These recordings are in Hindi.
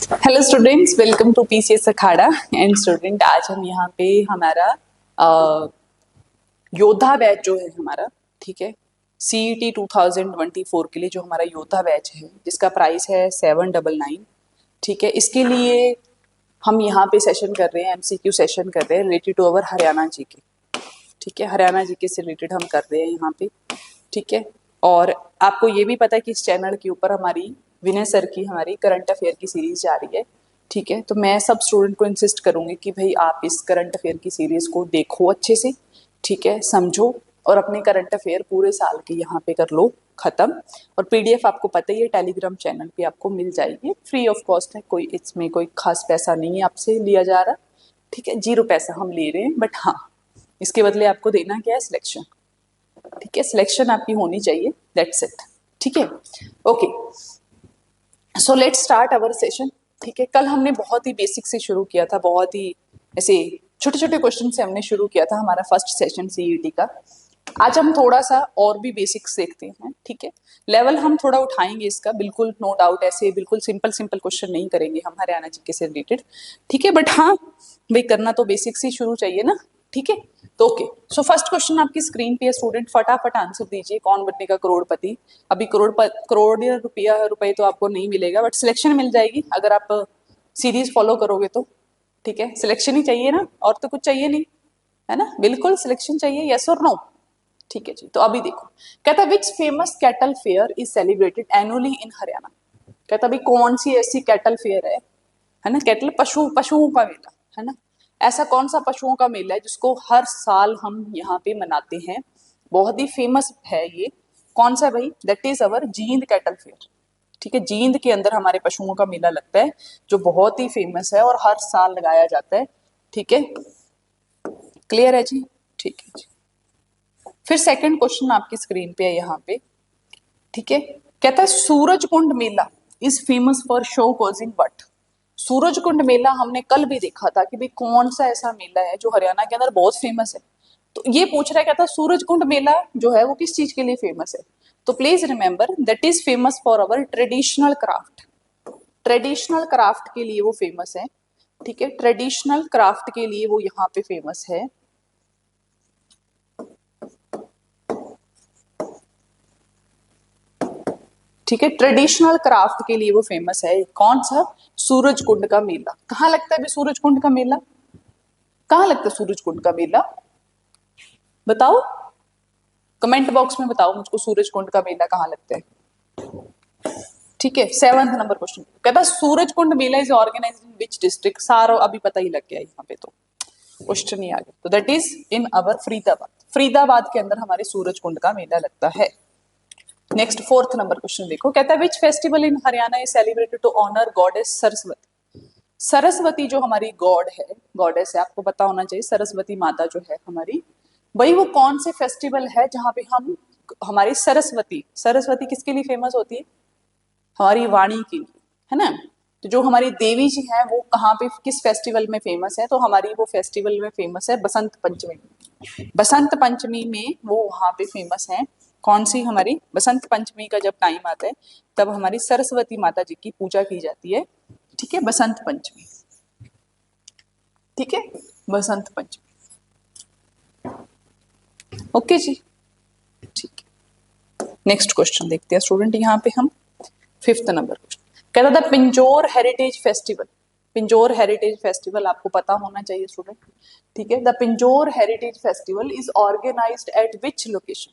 Hello students, welcome to PCS Akhada. And student, आज हम यहाँ पे हमारा योद्धा बैच जो है हमारा, ठीक है, सीईटी 2024 के लिए जो हमारा योद्धा बैच है जिसका प्राइस है 799, ठीक है। इसके लिए हम यहाँ पे सेशन कर रहे हैं, एमसीक्यू सेशन कर रहे हैं रिलेटेड टू अवर हरियाणा जी के, ठीक है। हरियाणा जी के से रिलेटेड हम कर रहे हैं यहाँ पे, ठीक है। और आपको ये भी पता है कि इस चैनल के ऊपर हमारी विनय सर की हमारी करंट अफेयर की सीरीज जा रही है, ठीक है। तो मैं सब स्टूडेंट को इंसिस्ट करूंगी कि भाई आप इस करंट अफेयर की सीरीज को देखो अच्छे से, ठीक है, समझो और अपने करंट अफेयर पूरे साल के यहाँ पे कर लो खत्म। और पीडीएफ आपको पता ही है टेलीग्राम चैनल पे आपको मिल जाएगी, फ्री ऑफ कॉस्ट है, कोई इसमें कोई खास पैसा नहीं है आपसे लिया जा रहा, ठीक है, 0 पैसा हम ले रहे हैं। बट हाँ, इसके बदले आपको देना क्या है, सिलेक्शन, ठीक है। सिलेक्शन आपकी होनी चाहिए, दैट्स इट, ठीक है। Okay, so let's start our session, ठीक है। कल हमने बहुत ही बेसिक से शुरू किया था, बहुत ही ऐसे छोटे छोटे क्वेश्चन से हमने शुरू किया था हमारा फर्स्ट सेशन सीईटी का। आज हम थोड़ा सा और भी बेसिक्स देखते हैं, ठीक है। लेवल हम थोड़ा उठाएंगे इसका, बिल्कुल नो डाउट, ऐसे बिल्कुल सिंपल सिंपल क्वेश्चन नहीं करेंगे हम हरियाणा जीके से रिलेटेड, ठीक है। बट हाँ भाई, करना तो बेसिक्स ही शुरू चाहिए ना, ठीक है। तो ओके, सो फर्स्ट क्वेश्चन आपकी स्क्रीन पे है स्टूडेंट, फटाफट आंसर दीजिए। कौन बनेगा करोड़पति? अभी करोड़ रुपए तो आपको नहीं मिलेगा, बट सिलेक्शन मिल जाएगी अगर आप सीरीज फॉलो करोगे तो, ठीक है। सिलेक्शन ही चाहिए ना, और तो कुछ चाहिए नहीं, है ना, बिल्कुल सिलेक्शन चाहिए, यस और नो, ठीक है जी। तो अभी देखो, कहता which famous cattle fair is celebrated annually in Haryana. कहता भाई कौन सी ऐसी कैटल फेयर है ना, कैटल पशुओं का मेला, है ना। ऐसा कौन सा पशुओं का मेला है जिसको हर साल हम यहाँ पे मनाते हैं, बहुत ही फेमस है ये, कौन सा भाई? That is our Jind cattle fair, ठीक है। जींद के अंदर हमारे पशुओं का मेला लगता है जो बहुत ही फेमस है और हर साल लगाया जाता है, ठीक है। क्लियर है जी, ठीक है जी। फिर सेकंड क्वेश्चन आपकी स्क्रीन पे है यहाँ पे, ठीक है। कहता है Suraj Kund Mela is famous for showcasing what. Suraj Kund Mela हमने कल भी देखा था कि भाई कौन सा ऐसा मेला है जो हरियाणा के अंदर बहुत फेमस है। तो ये पूछ रहा है, कहता सूरज कुंड मेला जो है वो किस चीज के लिए फेमस है? तो please remember that is famous for our traditional craft. Traditional craft के लिए वो फेमस है, ठीक है। ट्रेडिशनल क्राफ्ट के लिए वो यहाँ पे फेमस है, ठीक है। ट्रेडिशनल क्राफ्ट के लिए वो फेमस है, कौन सा? सूरज कुंड का मेला। कहाँ लगता है भी सूरज कुंड का मेला? कहाँ लगता है सूरज कुंड का मेला? बताओ, कमेंट बॉक्स में बताओ मुझको, सूरज कुंड का मेला कहाँ लगता है, ठीक है। 7th नंबर क्वेश्चन कहता Suraj Kund Mela is organised in which district. सारा अभी पता ही लग गया यहाँ पे, तो क्वेश्चन ही आ गया। तो दैट इज इन अवर फरीदाबाद। फरीदाबाद के अंदर हमारे सूरज कुंड का मेला लगता है। नेक्स्ट 4th नंबर क्वेश्चन देखो, कहता है which festival in Haryana is celebrated to honour goddess Saraswati. Saraswati जो हमारी गॉड है, गॉडेस है, आपको पता होना चाहिए, सरस्वती माता जो है हमारी, भाई वो कौन से फेस्टिवल है जहां पे हम हमारी सरस्वती, सरस्वती किसके लिए फेमस होती है? हमारी वाणी के लिए, है ना। तो जो हमारी देवी जी हैं वो कहाँ पे किस फेस्टिवल में फेमस है? तो हमारी वो फेस्टिवल में फेमस है बसंत पंचमी। बसंत पंचमी में वो वहां पे फेमस है। कौन सी? हमारी बसंत पंचमी का जब टाइम आता है तब हमारी सरस्वती माता जी की पूजा की जाती है, ठीक है, बसंत पंचमी, ठीक है, बसंत पंचमी। ओके जी, ठीक है। नेक्स्ट क्वेश्चन देखते हैं स्टूडेंट, यहाँ पे हम 5th नंबर क्वेश्चन कहता था Pinjore heritage festival. Pinjore heritage festival आपको पता होना चाहिए स्टूडेंट, ठीक है। The Pinjore heritage festival is organised at which location.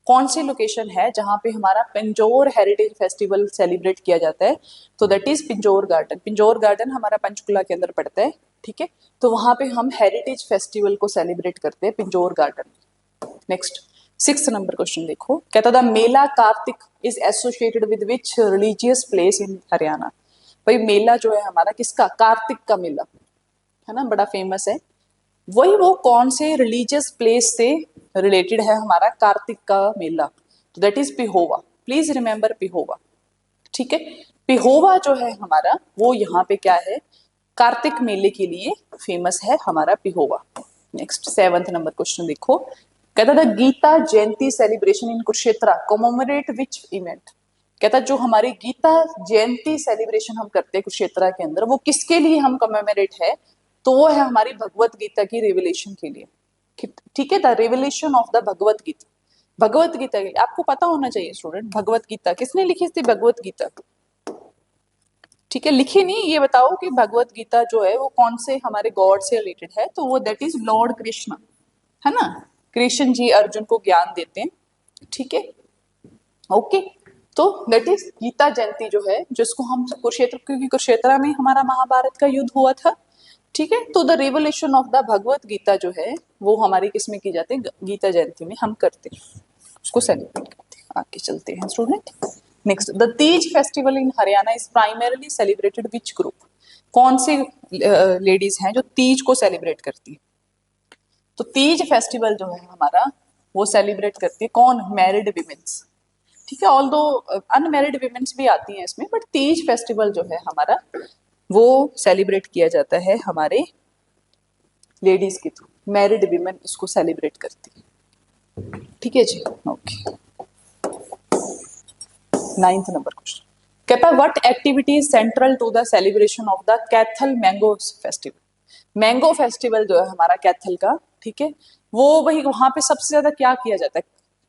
कौन सी लोकेशन है जहां पे हमारा पिंजोर हेरिटेज फेस्टिवल सेलिब्रेट किया जाता है? तो that is Pinjore garden. Pinjore garden हमारा पंचकुला के अंदर पड़ता है, ठीक है। तो वहां पे हम हेरिटेज फेस्टिवल को सेलिब्रेट करते हैं Pinjore garden. Next 6th number question देखो, कहता था Mela Kartik is associated with which religious place in Haryana. भाई मेला जो है हमारा किसका? कार्तिक का मेला, है ना, बड़ा फेमस है। वही वो कौन से रिलीजियस प्लेस से रिलेटेड है हमारा कार्तिक का मेला? तो that is Pehowa. Please remember Pehowa, ठीक है। पिहोवा जो है हमारा वो यहाँ पे क्या है? कार्तिक मेले के लिए फेमस है हमारा Pehowa. Next 7th number question देखो, कहता था Gita Jayanti celebration in Kurukshetra commemorate which event. कहता जो हमारी गीता जयंती सेलिब्रेशन हम करते हैं कुरुक्षेत्र के अंदर, वो किसके लिए हम कमेमोरेट है, तो वो है हमारी भगवत गीता की रिविलेशन के लिए। ठीक है, the revelation of the Bhagavad Gita. Bhagavad Gita के आपको पता होना चाहिए स्टूडेंट, भगवत गीता किसने लिखी थी, भगवत गीता। ठीक है, लिखी नहीं, ये बताओ कि भगवत गीता जो है वो कौन से हमारे गॉड से रिलेटेड है, तो वो दैट इज लॉर्ड कृष्ण, है ना। कृष्ण जी अर्जुन को ज्ञान देते हैं। ठीक है, ओके। तो दैट इज गीता जयंती जो है, जिसको हम कुरुक्षेत्र, क्योंकि कुरुक्षेत्र में हमारा महाभारत का युद्ध हुआ था। ठीक है, तो the revolution of the Bhagavad Gita जो है वो हमारी किसमें की जाती है, गीता जयंती में हम करते हैं, उसको सेलिब्रेट करते हैं। आगे चलते हैं student. Next, the Teej festival in Haryana is primarily celebrated which group. कौन सी लेडीज हैं जो तीज को सेलिब्रेट करती है, तो तीज फेस्टिवल जो है हमारा वो सेलिब्रेट करती है कौन, मैरिड विमेन्स। ठीक है, ऑल दो अनमैरिड विमेन्स भी आती हैं इसमें, बट तीज फेस्टिवल जो है हमारा वो सेलिब्रेट किया जाता है हमारे लेडीज के थ्रू, मैरिड विमेन इसको सेलिब्रेट करती है। ठीक है जी, ओके। 9th नंबर क्वेश्चन कहता है what activity is central to the celebration of the Kaithal mango festival. Mango festival जो है हमारा कैथल का, ठीक है, वो वही वहां पे सबसे ज्यादा क्या किया जाता है,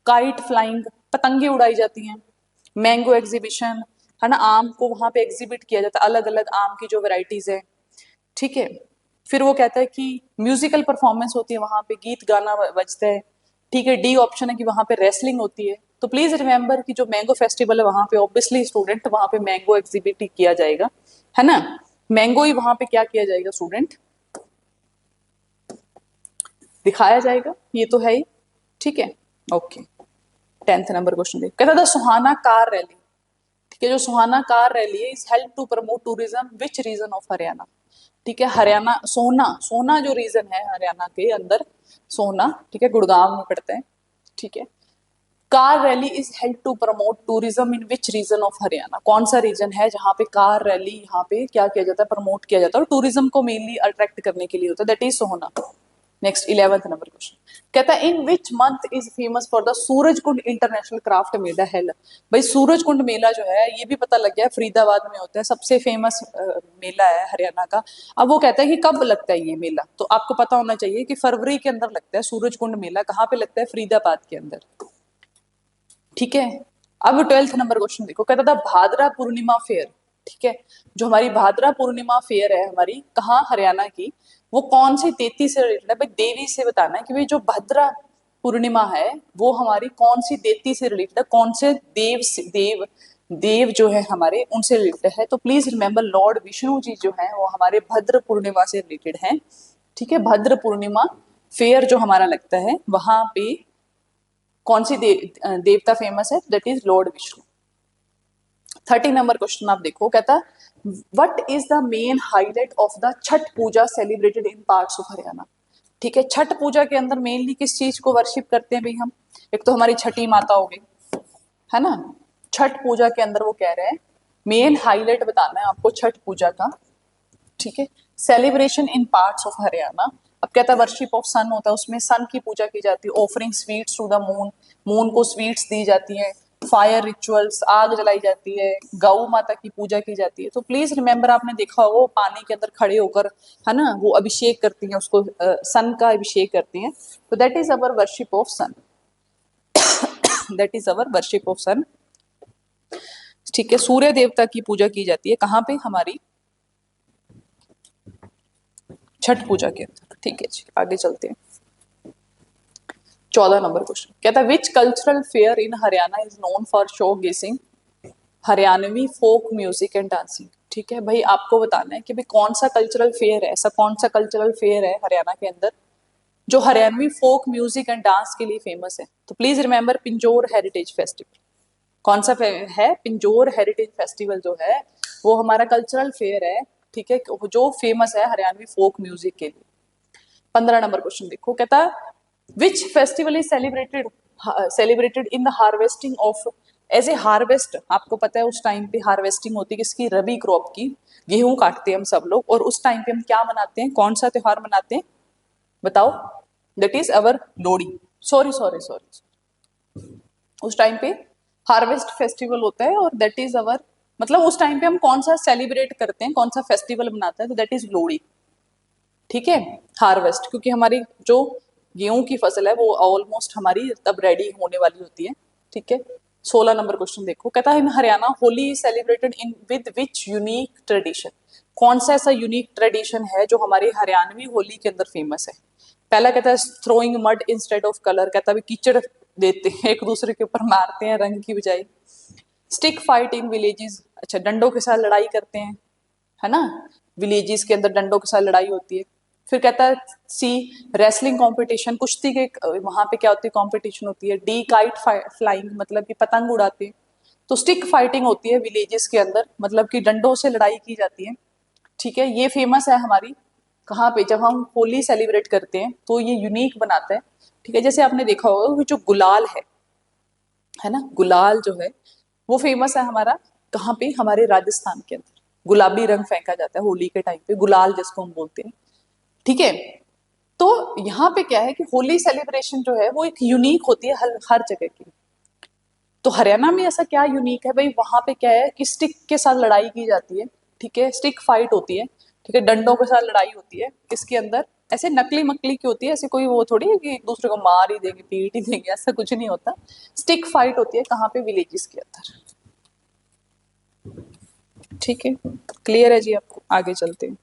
काइट फ्लाइंग, पतंगे उड़ाई जाती हैं, मैंगो एग्जीबिशन, है ना, आम को वहां पे एग्जिबिट किया जाता है, अलग अलग आम की जो वेराइटीज है। ठीक है, फिर वो कहता है कि म्यूजिकल परफॉर्मेंस होती है वहां पे, गीत गाना बजता है। ठीक है, डी ऑप्शन है कि वहां पे रेसलिंग होती है। तो प्लीज रिमेंबर कि जो मैंगो फेस्टिवल है वहां पे ऑब्वियसली स्टूडेंट वहां पे मैंगो एग्जिबिट किया जाएगा, है ना, मैंगो ही वहां पे क्या किया जाएगा स्टूडेंट, दिखाया जाएगा, ये तो है ही। ठीक है, ओके। 10th नंबर क्वेश्चन देख, कहता था सुहाना कार रैली। ठीक है, जो सुहाना कार रैली है is help to promote tourism which region of Haryana. ठीक है, हरियाणा, सोना, सोना जो रीजन है हरियाणा के अंदर, सोना, ठीक है, गुड़गांव में पड़ते हैं। ठीक है, car rally is help to promote tourism in which region of Haryana. कौन सा रीजन है जहां पे कार रैली यहाँ पे क्या किया जाता है, प्रमोट किया जाता है, और टूरिज्म को मेनली अट्रैक्ट करने के लिए होता है, that is Sohna. Next 11th number question कहता है in which month is famous for the Surajkund international craft Mela held. भाई सूरजकुंड मेला जो है ये भी पता लग गया फरीदाबाद में होता है, सबसे फेमस मेला है हरियाणा का। अब वो कहता है कि कब लगता है ये मेला, तो आपको पता होना चाहिए कि फरवरी के अंदर लगता है सूरजकुंड मेला। कहाँ पे लगता है, फरीदाबाद के अंदर। ठीक है, अब 12th नंबर क्वेश्चन देखो, कहता था भाद्रा पूर्णिमा फेयर। ठीक है, जो हमारी भाद्रा पूर्णिमा फेयर है हमारी कहाँ, हरियाणा की, वो कौन सी देवी से रिलेटेड है, भाई देवी से बताना है कि भाई जो भद्रा पूर्णिमा है वो हमारी कौन सी देवी से रिलेटेड है, कौन से देव से, देव जो है हमारे उनसे रिलेटेड है। तो please remember Lord Vishnu ji जो है वो हमारे भद्र पूर्णिमा से रिलेटेड है। ठीक है, भद्र पूर्णिमा फेयर जो हमारा लगता है वहां पे कौन सी देवता फेमस है, that is lord Vishnu. 30 number question आप देखो, कहता what is the main highlight of the Chhath Puja celebrated in parts of Haryana. ठीक है, छठ पूजा के अंदर मेनली किस चीज को वर्शिप करते हैं भाई हम, एक तो हमारी छठी माता हो गई, है ना। छठ पूजा के अंदर वो कह रहे हैं मेन हाईलाइट बताना है आपको छठ पूजा का। ठीक है, celebration in parts of Haryana. अब कहता है वर्शिप ऑफ सन होता है, उसमें सन की पूजा की जाती है, offering sweets to the moon, moon को स्वीट्स दी जाती है, फायर रिचुअल्स, आग जलाई जाती है, गौ माता की पूजा की जाती है। तो प्लीज रिमेंबर आपने देखा होगा वो पानी के अंदर खड़े होकर, है ना, वो अभिषेक करती हैं उसको, सन का अभिषेक करती हैं। तो that is our worship of sun, that is our worship of sun. ठीक है, सूर्य देवता की पूजा की जाती है कहाँ पे, हमारी छठ पूजा के अंदर। ठीक है जी, आगे चलते हैं। 14 नंबर क्वेश्चन कहता है which cultural fair in Haryana is known for showcasing Haryanvi folk music and dancing. ठीक है भाई, आपको बताना है कि भाई कौन सा कल्चरल फेयर है, ऐसा कौन सा कल्चरल फेयर है हरियाणा के अंदर जो Haryanvi folk music and dance के लिए फेमस है। तो please remember Pinjore heritage festival. कौन सा है, पिंजोर हेरिटेज फेस्टिवल जो है वो हमारा कल्चरल फेयर है। ठीक है, जो फेमस है हरियाणवी फोक म्यूजिक के लिए। 15 नंबर क्वेश्चन देखो, कहता which festival is celebrated in the harvesting of, as a harvest, आपको पता है उस टाइम पे हार्वेस्टिंग होती है किसकी, रबी क्रॉप की, गेहूं काटते हैं हम सब लोग, और उस टाइम पे हम क्या मनाते हैं, कौन सा त्योहार मनाते हैं बताओ, that is our Lohri. Sorry sorry sorry, उस टाइम पे हार्वेस्ट फेस्टिवल होता है, और दैट इज अवर, मतलब उस टाइम पे हम कौन सा सेलिब्रेट करते हैं, कौन सा फेस्टिवल मनाते हैं, तो दैट इज लोहड़ी। ठीक है, हार्वेस्ट, क्योंकि हमारी जो गेहूं की फसल है वो ऑलमोस्ट हमारी तब रेडी होने वाली होती है। ठीक है, 16 नंबर क्वेश्चन देखो, कहता है in Haryana Holi celebrated in with which unique tradition. कौन सा ऐसा यूनिक ट्रेडिशन है जो हमारे हरियाणवी होली के अंदर फेमस है। पहला कहता है throwing mud instead of colour, कहता है कीचड़ देते हैं एक दूसरे के ऊपर, मारते हैं रंग की बजाय। स्टिक फाइट इन विलेजेस, अच्छा डंडों के साथ लड़ाई करते हैं, है ना, विलेजेस के अंदर डंडों के साथ लड़ाई होती है। फिर कहता है सी रेसलिंग कंपटीशन, कुश्ती के वहां पे क्या होती है, कंपटीशन होती है। डी काइट फ्लाइंग, मतलब कि पतंग उड़ाते हैं। तो स्टिक फाइटिंग होती है विलेजेस के अंदर, मतलब कि डंडों से लड़ाई की जाती है। ठीक है, ये फेमस है हमारी कहाँ पे, जब हम होली सेलिब्रेट करते हैं तो ये यूनिक बनाता है। ठीक है, जैसे आपने देखा होगा कि जो गुलाल है ना, गुलाल जो है वो फेमस है हमारा कहाँ पे, हमारे राजस्थान के अंदर गुलाबी रंग फेंका जाता है होली के टाइम पे, गुलाल जिसको हम बोलते हैं। ठीक है, तो यहाँ पे क्या है कि होली सेलिब्रेशन जो है वो एक यूनिक होती है हर जगह की। तो हरियाणा में ऐसा क्या यूनिक है भाई, वहां पे क्या है कि स्टिक के साथ लड़ाई की जाती है। ठीक है, स्टिक फाइट होती है। ठीक है, डंडों के साथ लड़ाई होती है, इसके अंदर ऐसे नकली मकली की होती है, ऐसे कोई वो थोड़ी है कि एक दूसरे को मार ही देंगे पीट ही देंगे, ऐसा कुछ नहीं होता। स्टिक फाइट होती है कहाँ पे, विलेजेस के अंदर। ठीक है, क्लियर है जी आपको, आगे चलते हैं।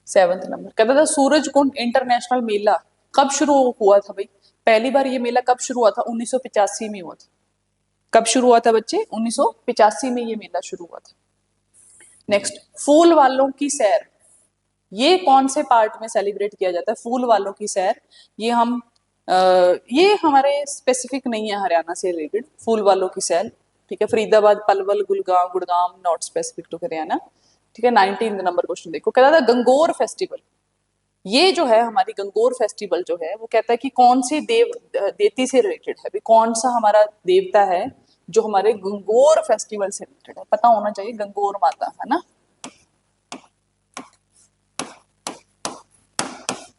7th नंबर कहता था सूरज कुंड इंटरनेशनल मेला कब शुरू हुआ था भाई। पहली बार ये मेला कब शुरू हुआ था, 1985 में हुआ था। कब शुरू हुआ था बच्चे, 1985 में ये मेला शुरू हुआ था। नेक्स्ट, फूल वालों की सैर, ये कौन से पार्ट में सेलिब्रेट किया जाता है, फूल वालों की सैर। ये हम ये हमारे स्पेसिफिक नहीं है हरियाणा से रिलेटेड, फूल वालों की सैर। ठीक है, Faridabad, Palwal, Gurgaon, Gurgaon not specific to Haryana. ठीक है, 19 नंबर क्वेश्चन देखो, कहता था गंगोर फेस्टिवल, ये जो है हमारी गंगोर फेस्टिवल जो है वो कहता है कि कौन सी देवती से रिलेटेड है, भी कौन सा हमारा देवता है जो हमारे गंगोर फेस्टिवल से रिलेटेड है, पता होना चाहिए, गंगोर माता है ना,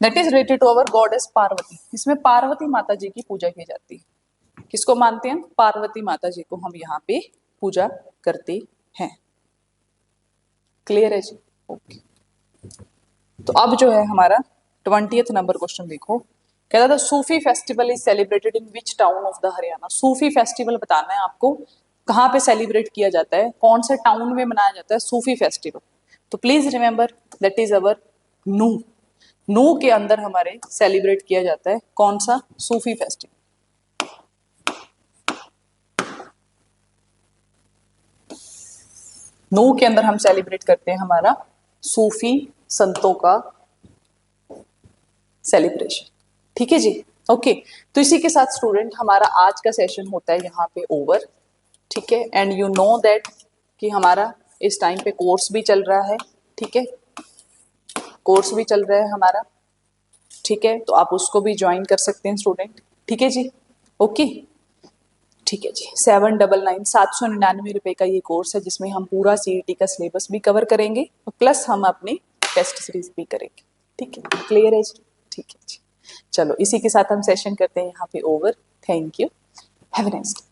that is related to our goddess Parvati. इसमें पार्वती माता जी की पूजा की जाती है। किसको मानते हैं, पार्वती माता जी को हम यहाँ पे पूजा करते हैं। क्लियर है जी, ओके। तो अब जो है हमारा 20th नंबर क्वेश्चन देखो, कहता था Sufi festival is celebrated in which town of the Haryana. Sufi festival बताना है आपको, कहाँ पे सेलिब्रेट किया जाता है, कौन से टाउन में मनाया जाता है सूफी फेस्टिवल। तो प्लीज रिमेंबर दैट इज अवर नू, नू के अंदर हमारे सेलिब्रेट किया जाता है कौन सा, सूफी फेस्टिवल। नू के अंदर हम सेलिब्रेट करते हैं हमारा सूफी संतों का सेलिब्रेशन। ठीक है जी, ओके। तो इसी के साथ स्टूडेंट हमारा आज का सेशन होता है यहाँ पे ओवर। ठीक है, एंड यू नो दैट कि हमारा इस टाइम पे कोर्स भी चल रहा है। ठीक है, कोर्स भी चल रहा है हमारा। ठीक है, तो आप उसको भी ज्वाइन कर सकते हैं स्टूडेंट। ठीक है जी, ओके। ठीक है जी, 799 799 रुपए का ये कोर्स है जिसमें हम पूरा सीईटी का सिलेबस भी कवर करेंगे और प्लस हम अपनी टेस्ट सीरीज भी करेंगे। ठीक है, क्लियर है जी, ठीक है जी। चलो इसी के साथ हम सेशन करते हैं यहाँ पे over. Thank you, have a nice day.